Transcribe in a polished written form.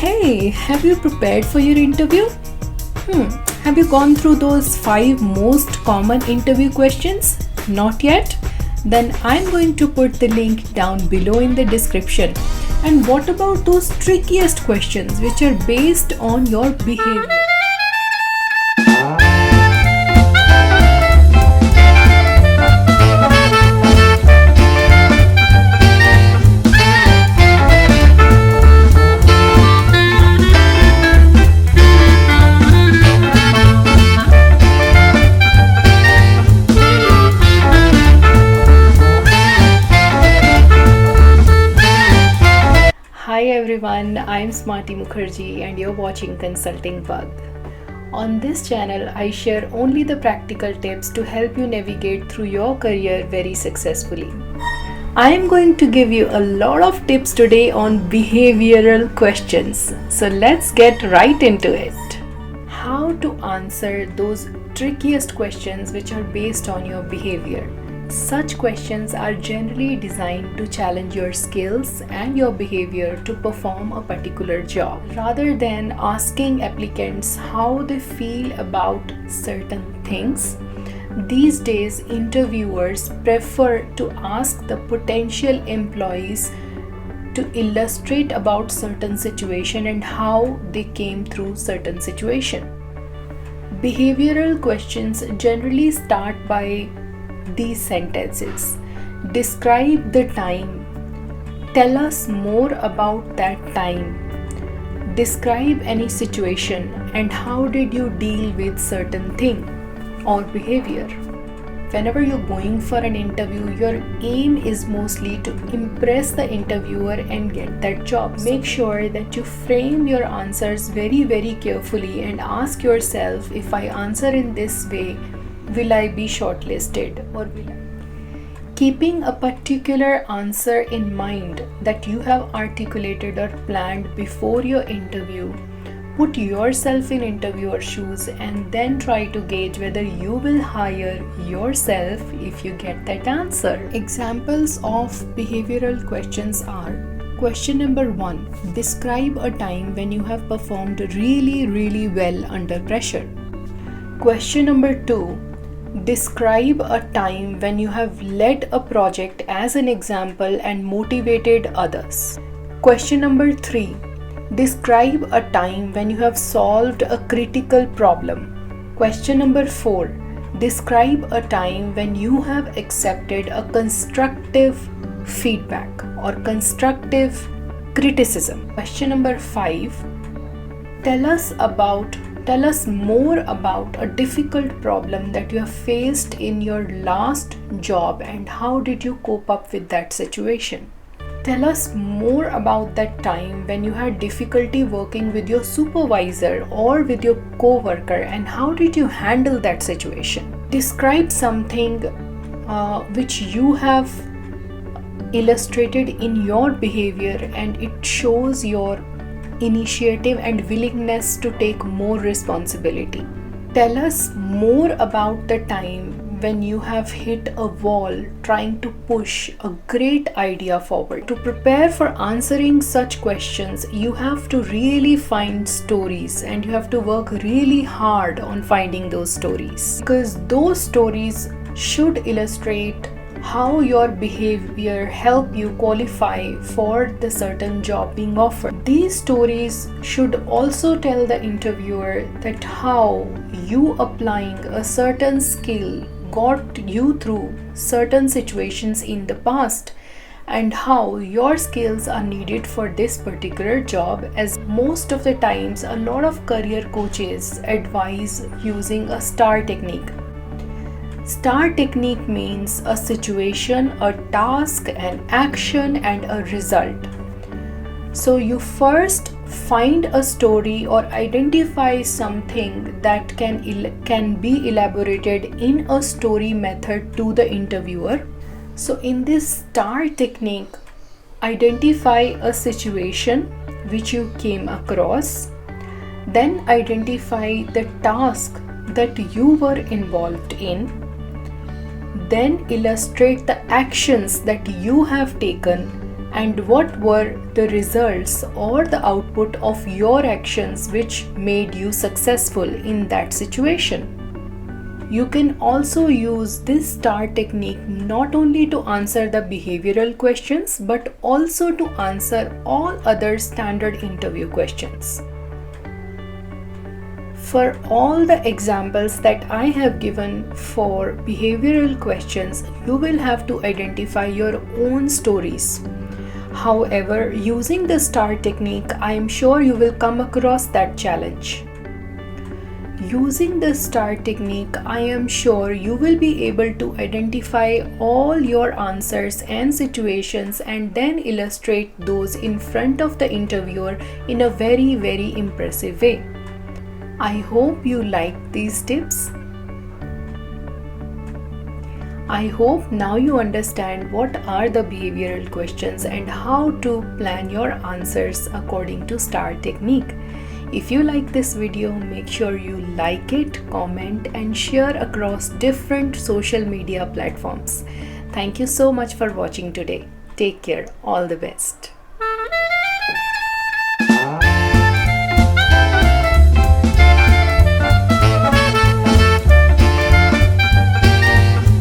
Hey, have you prepared for your interview? Have you gone through those 5 most common interview questions? Not yet? Then I'm going to put the link down below in the description. And what about those trickiest questions which are based on your behavior? Hi everyone, I'm Smarty Mukherjee and you're watching Consulting Bug. On this channel, I share only the practical tips to help you navigate through your career very successfully. I am going to give you a lot of tips today on behavioral questions. So let's get right into it. How to answer those trickiest questions which are based on your behavior. Such questions are generally designed to challenge your skills and your behavior to perform a particular job. Rather than asking applicants how they feel about certain things, these days interviewers prefer to ask the potential employees to illustrate about certain situation and how they came through certain situation. Behavioral questions generally start by these sentences. Describe the time. Tell us more about that time. Describe any situation and how did you deal with certain thing or behavior. Whenever you're going for an interview, your aim is mostly to impress the interviewer and get that job. Make sure that you frame your answers very carefully and ask yourself, if I answer in this way, will I be shortlisted or will I? Keeping a particular answer in mind that you have articulated or planned before your interview, put yourself in interviewer shoes and then try to gauge whether you will hire yourself if you get that answer. Examples of behavioral questions are: question number 1, describe a time when you have performed really well under pressure. Question number 2, describe a time when you have led a project as an example and motivated others. Question number 3, describe a time when you have solved a critical problem. Question number 4, describe a time when you have accepted a constructive feedback or constructive criticism. Question number 5, tell us more about a difficult problem that you have faced in your last job and how did you cope up with that situation. Tell us more about that time when you had difficulty working with your supervisor or with your co-worker and how did you handle that situation. Describe something which you have illustrated in your behavior and it shows your initiative and willingness to take more responsibility. Tell us more about the time when you have hit a wall trying to push a great idea forward. To prepare for answering such questions, you have to really find stories and you have to work really hard on finding those stories, because those stories should illustrate how your behavior help you qualify for the certain job being offered. These stories should also tell the interviewer that how you applying a certain skill got you through certain situations in the past and how your skills are needed for this particular job, as most of the times a lot of career coaches advise using a STAR technique. STAR technique means a situation, a task, an action, and a result. So you first find a story or identify something that can be elaborated in a story method to the interviewer. So in this STAR technique, identify a situation which you came across, then identify the task that you were involved in, then illustrate the actions that you have taken and what were the results or the output of your actions which made you successful in that situation. You can also use this STAR technique not only to answer the behavioral questions but also to answer all other standard interview questions. For all the examples that I have given for behavioral questions, you will have to identify your own stories. However, using the STAR technique, I am sure you will come across that challenge. Using the STAR technique, I am sure you will be able to identify all your answers and situations and then illustrate those in front of the interviewer in a very, very impressive way. I hope you liked these tips. I hope now you understand what are the behavioral questions and how to plan your answers according to STAR technique. If you like this video, make sure you like it, comment and share across different social media platforms. Thank you so much for watching today. Take care. All the best.